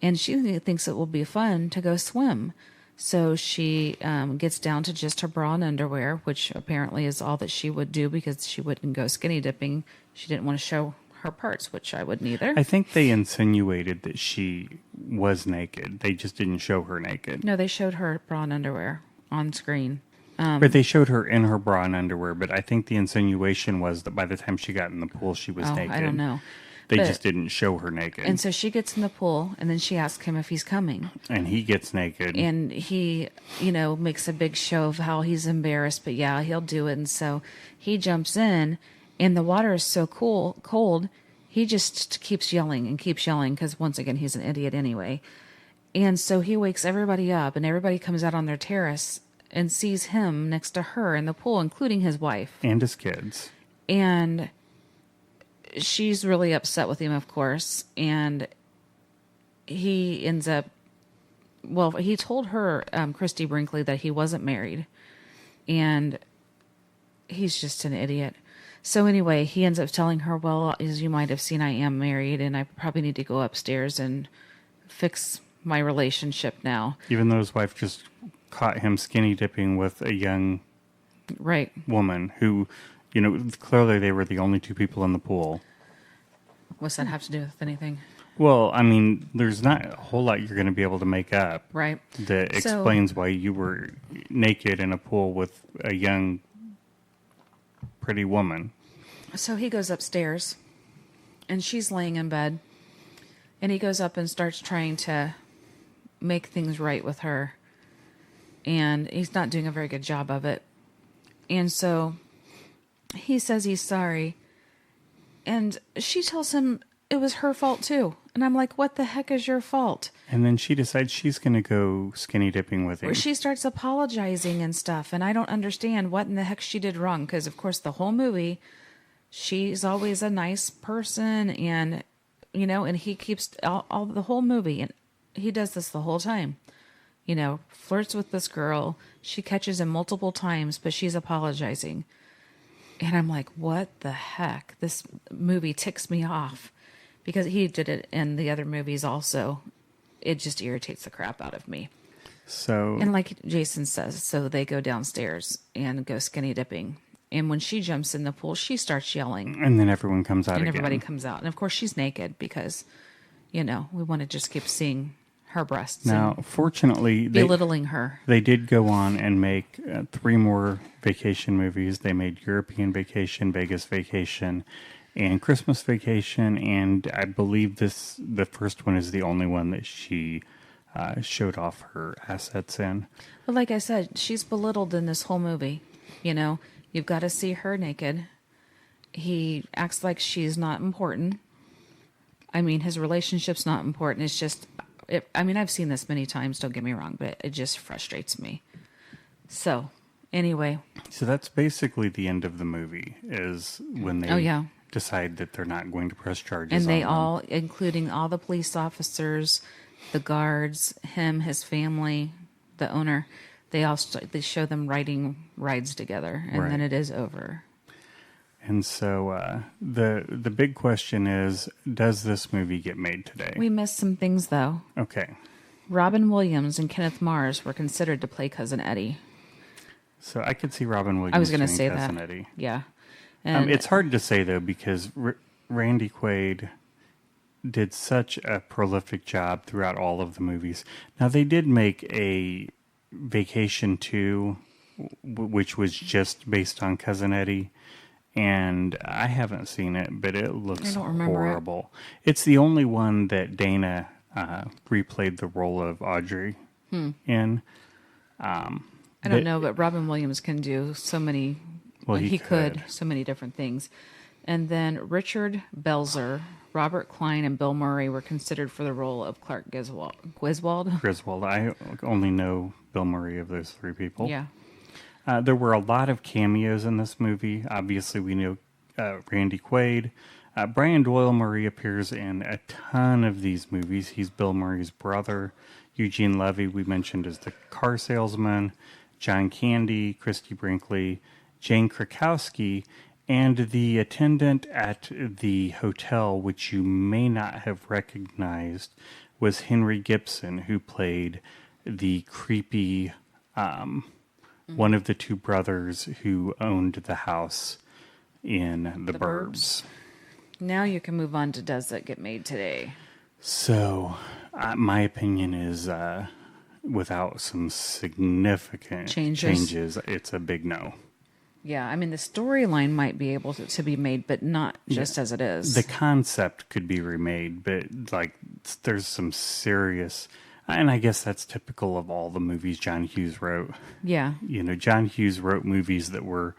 And she thinks it will be fun to go swim. So she gets down to just her bra and underwear, which apparently is all that she would do because she wouldn't go skinny dipping. She didn't want to show her parts, which I wouldn't either. I think they insinuated that she was naked. They just didn't show her naked. No, they showed her bra and underwear on screen. But they showed her in her bra and underwear. But I think the insinuation was that by the time she got in the pool, she was naked. I don't know. They just didn't show her naked. And so she gets in the pool, and then she asks him if he's coming. And he gets naked. And he, makes a big show of how he's embarrassed, but yeah, he'll do it. And so he jumps in, and the water is so cold, he just keeps yelling and keeps yelling, because once again, he's an idiot anyway. And so he wakes everybody up, and everybody comes out on their terrace and sees him next to her in the pool, including his wife. And his kids. And she's really upset with him, of course. And he ends up, well, he told her, Christy Brinkley, that he wasn't married. And he's just an idiot. So anyway, he ends up telling her, well, as you might have seen, I am married, and I probably need to go upstairs and fix my relationship now. Even though his wife just caught him skinny dipping with a young Right. woman who, you know, clearly they were the only two people in the pool. What's that have to do with anything? Well, I mean, there's not a whole lot you're going to be able to make up. Right. That explains why you were naked in a pool with a young, pretty woman. So he goes upstairs, and she's laying in bed, and he goes up and starts trying to make things right with her, and he's not doing a very good job of it. And so he says he's sorry, and she tells him it was her fault too. And I'm like, what the heck is your fault? And then she decides she's going to go skinny dipping with him. Or she starts apologizing and stuff, and I don't understand what in the heck she did wrong, because of course the whole movie, she's always a nice person, and you know, and he keeps all the whole movie, and he does this the whole time, you know, flirts with this girl. She catches him multiple times, but she's apologizing. And I'm like, what the heck? This movie ticks me off, because he did it in the other movies also. It just irritates the crap out of me. So, and like Jason says, so they go downstairs and go skinny dipping. And when she jumps in the pool, she starts yelling. And then everyone comes out and again. Everybody comes out. And of course she's naked because, you know, we want to just keep seeing her breasts. Now, fortunately, belittling her. They did go on and make 3 more vacation movies. They made European Vacation, Vegas Vacation, and Christmas Vacation. And I believe the first one is the only one that she showed off her assets in. But like I said, she's belittled in this whole movie. You know, you've got to see her naked. He acts like she's not important. I mean, his relationship's not important. It's just, I mean, I've seen this many times, don't get me wrong, but it just frustrates me. So, anyway. So that's basically the end of the movie, is when they decide that they're not going to press charges and they on all, including all the police officers, the guards, him, his family, the owner, they show them riding rides together, and then it is over. And so the big question is, does this movie get made today? We missed some things, though. Okay. Robin Williams and Kenneth Mars were considered to play Cousin Eddie. So I could see Robin Williams. I was going to say Cousin that. Eddie. Yeah. And it's hard to say, though, because Randy Quaid did such a prolific job throughout all of the movies. Now, they did make a Vacation 2, which was just based on Cousin Eddie. And I haven't seen it, but it looks horrible. It's the only one that Dana replayed the role of Audrey in. I don't know, but Robin Williams can do so many. Well, he could so many different things. And then Richard Belzer, Robert Klein, and Bill Murray were considered for the role of Clark Griswold. I only know Bill Murray of those 3 people. Yeah. There were a lot of cameos in this movie. Obviously, we know Randy Quaid. Brian Doyle Murray appears in a ton of these movies. He's Bill Murray's brother. Eugene Levy, we mentioned, as the car salesman. John Candy, Christy Brinkley, Jane Krakowski, and the attendant at the hotel, which you may not have recognized, was Henry Gibson, who played the creepy... one of the 2 brothers who owned the house in the Burbs. Now you can move on to Does That Get Made Today? So, my opinion is, without some significant changes, it's a big no. Yeah, I mean, the storyline might be able to be made, but not just as it is. The concept could be remade, but, like, there's some serious... And I guess that's typical of all the movies John Hughes wrote. Yeah. You know, John Hughes wrote movies that were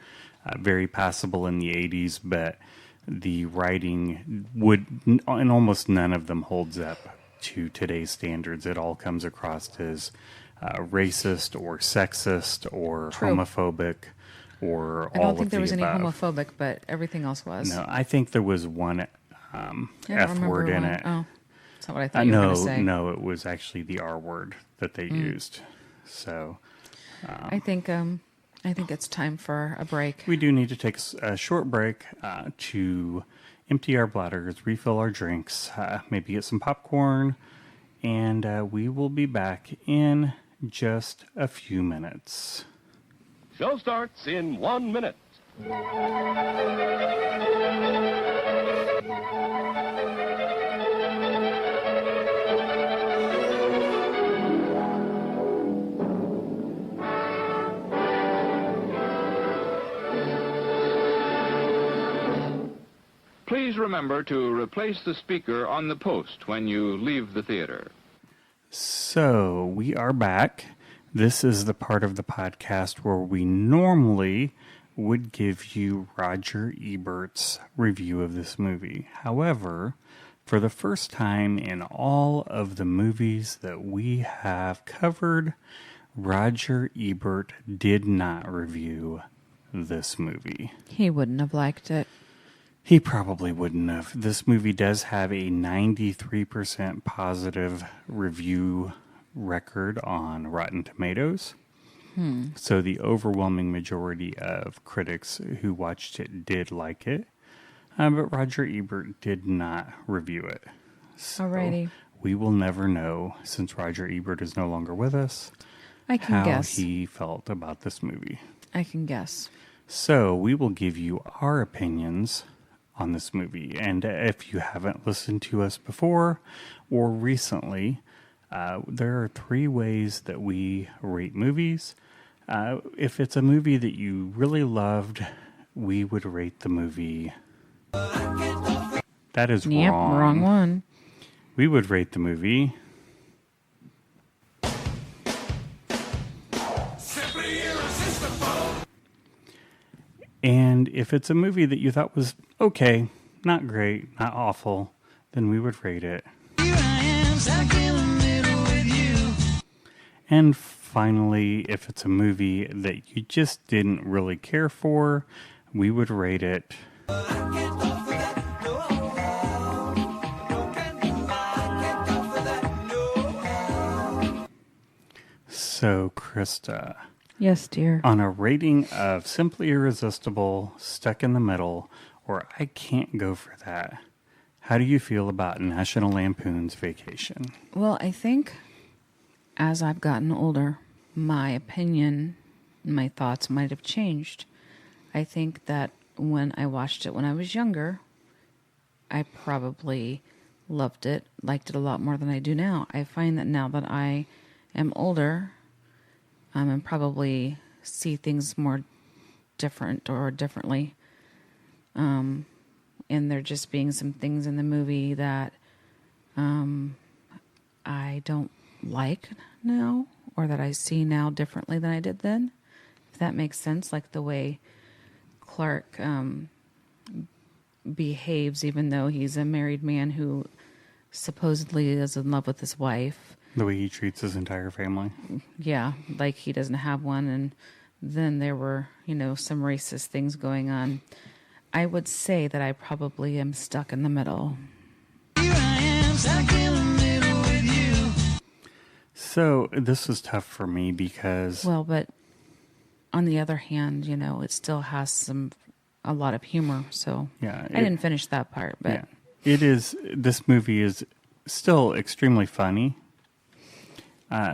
very passable in the 80s, but the writing and almost none of them holds up to today's standards. It all comes across as racist or sexist or True. homophobic or I all don't think of there the was any above. homophobic, but everything else was. No, I think there was one I don't F remember word in one. it. Oh, that's not what I thought you were going to say. No, it was actually the R word that they used. So I think it's time for a break. we do need to take a short break to empty our bladders, refill our drinks, maybe get some popcorn, and we will be back in just a few minutes. Show starts in 1 minute. Please remember to replace the speaker on the post when you leave the theater. So we are back. This is the part of the podcast where we normally would give you Roger Ebert's review of this movie. However, for the first time in all of the movies that we have covered, Roger Ebert did not review this movie. He wouldn't have liked it. He probably wouldn't have. This movie does have a 93% positive review record on Rotten Tomatoes. So the overwhelming majority of critics who watched it did like it. But Roger Ebert did not review it. So Alrighty. we will never know, since Roger Ebert is no longer with us, I can how guess. he felt about this movie. I can guess. So we will give you our opinions on this movie. And if you haven't listened to us before or recently, there are 3 ways that we rate movies. If it's a movie that you really loved, we would rate the movie. That is Yep, wrong. wrong one. We would rate the movie. And if it's a movie that you thought was okay, not great, not awful, then we would rate it. And finally, if it's a movie that you just didn't really care for, we would rate it. So, Krista, Yes, dear. on a rating of Simply Irresistible, Stuck in the Middle, or I Can't Go For That, how do you feel about National Lampoon's Vacation? Well, I think as I've gotten older, my opinion, my thoughts might have changed. I think that when I watched it when I was younger, I probably loved it, liked it a lot more than I do now. I find that now that I am older, and probably see things more different or differently, and there just being some things in the movie that I don't like now, or that I see now differently than I did then, if that makes sense. Like the way Clark behaves, even though he's a married man who supposedly is in love with his wife. The way he treats his entire family. Yeah, like he doesn't have one. And then there were, some racist things going on. I would say that I probably am stuck in the middle. So this was tough for me because Well, but on the other hand, it still has a lot of humor. So Yeah, I didn't finish that part, but this movie is still extremely funny.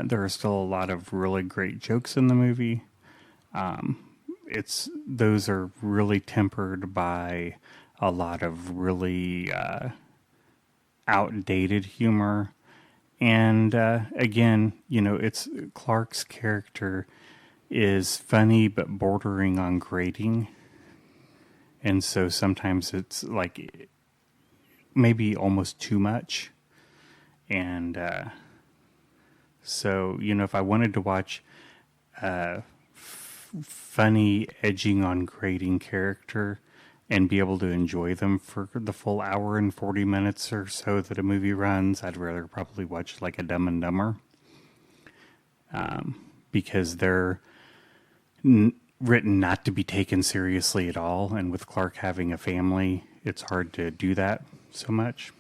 There are still a lot of really great jokes in the movie. Those are really tempered by a lot of really outdated humor. And again, it's Clark's character is funny but bordering on grating. And so sometimes it's like maybe almost too much. And so, if I wanted to watch a funny, edging on grating character and be able to enjoy them for the full hour and 40 minutes or so that a movie runs, I'd rather probably watch like a Dumb and Dumber. Because they're written not to be taken seriously at all. And with Clark having a family, it's hard to do that so much.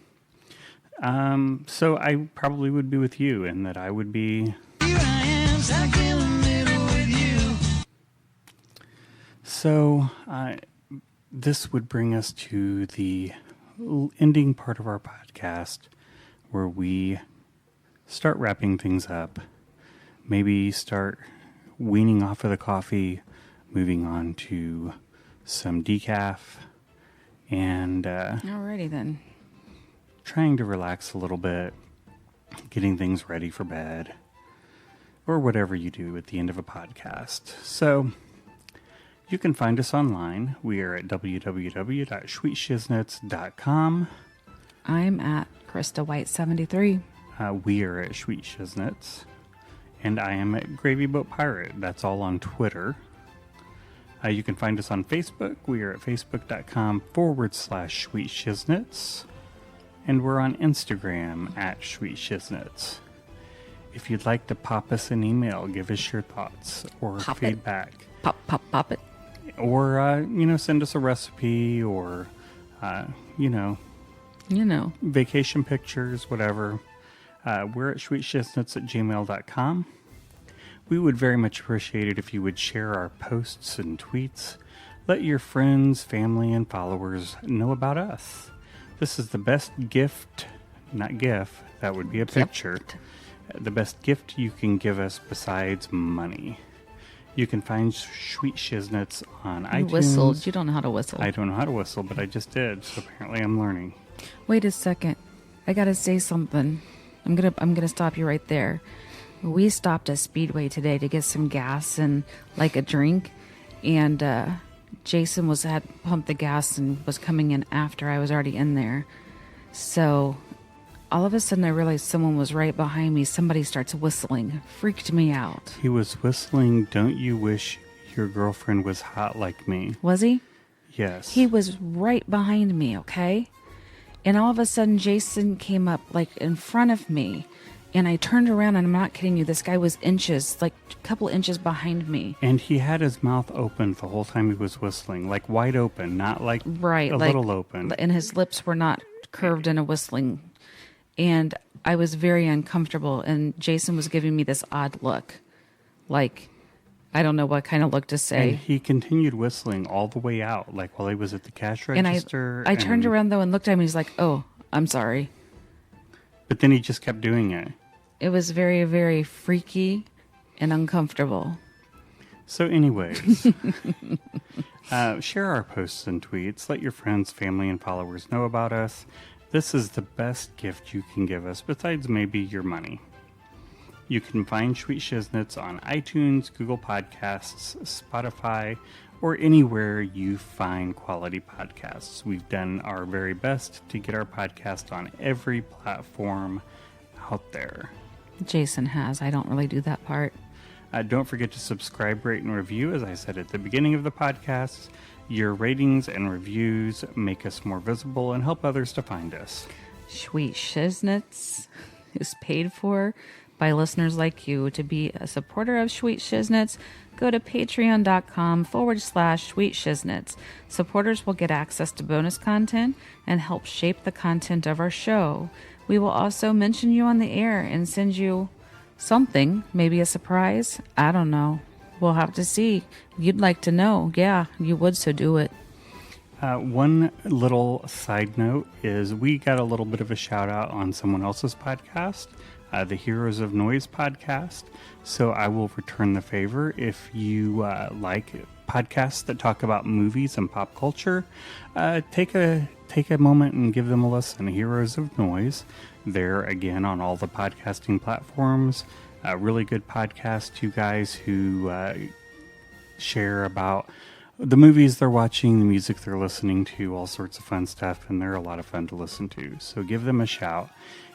So I probably would be with you in that I would be... Here I am, stuck in the middle with you. So this would bring us to the ending part of our podcast where we start wrapping things up. Maybe start weaning off of the coffee, moving on to some decaf, and alrighty then. Trying to relax a little bit, getting things ready for bed, or whatever you do at the end of a podcast. So you can find us online. We are at www.schweetshiznitz.com. I'm at Krista White 73. We are at Schweet Shiznitz. And I am at Gravy Boat Pirate. That's all on Twitter. You can find us on Facebook. We are at facebook.com/Schweet Shiznitz. And we're on Instagram at Schweet Shiznitz. If you'd like to pop us an email, give us your thoughts or feedback. Pop it. Or, send us a recipe or, vacation pictures, whatever. We're at sweetshiznitz@gmail.com. We would very much appreciate it if you would share our posts and tweets. Let your friends, family, and followers know about us. This is the best gift, not GIF, that would be a picture. The best gift you can give us besides money. You can find Schweet Shiznitz on iTunes. You whistled. You don't know how to whistle. I don't know how to whistle, but I just did, so apparently I'm learning. Wait a second. I gotta say something. I'm gonna stop you right there. We stopped at Speedway today to get some gas and like a drink, and Jason had pumped the gas and was coming in after I was already in there. So all of a sudden I realized someone was right behind me. Somebody starts whistling. Freaked me out. He was whistling, "Don't You Wish Your Girlfriend Was Hot Like Me?" Was he? Yes. He was right behind me, okay? And all of a sudden, Jason came up, like, in front of me. And I turned around, and I'm not kidding you. This guy was inches, like, a couple inches behind me. And he had his mouth open the whole time he was whistling. Like, wide open, not like a little open. And his lips were not curved in a whistling. And I was very uncomfortable. And Jason was giving me this odd look. Like, I don't know what kind of look to say. And he continued whistling all the way out, like while he was at the cash register. And I turned around, though, and looked at him, and he's like, "Oh, I'm sorry." But then he just kept doing it. It was very, very freaky and uncomfortable. So anyways, share our posts and tweets. Let your friends, family, and followers know about us. This is the best gift you can give us, besides maybe your money. You can find Schweet Shiznitz on iTunes, Google Podcasts, Spotify, or anywhere you find quality podcasts. We've done our very best to get our podcast on every platform out there. Jason has. I don't really do that part. Don't forget to subscribe, rate, and review. As I said at the beginning of the podcast, your ratings and reviews make us more visible and help others to find us. Schweet Shiznitz is paid for by listeners like you. To be a supporter of Schweet Shiznitz, go to patreon.com/Schweet Shiznitz. Supporters will get access to bonus content and help shape the content of our show. We will also mention you on the air and send you something, maybe a surprise. I don't know. We'll have to see. You'd like to know. Yeah, you would, so do it. One little side note is we got a little bit of a shout out on someone else's podcast, the Heroes of Noise podcast. So I will return the favor. If you like podcasts that talk about movies and pop culture, take a moment and give them a listen. Heroes of Noise. They're, again, on all the podcasting platforms. A really good podcast. Two guys who share about the movies they're watching, the music they're listening to, all sorts of fun stuff, and they're a lot of fun to listen to. So give them a shout.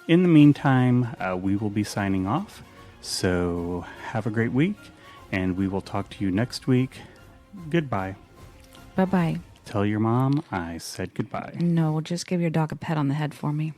In the meantime, we will be signing off. So have a great week, and we will talk to you next week. Goodbye. Bye-bye. Tell your mom I said goodbye. No, just give your dog a pet on the head for me.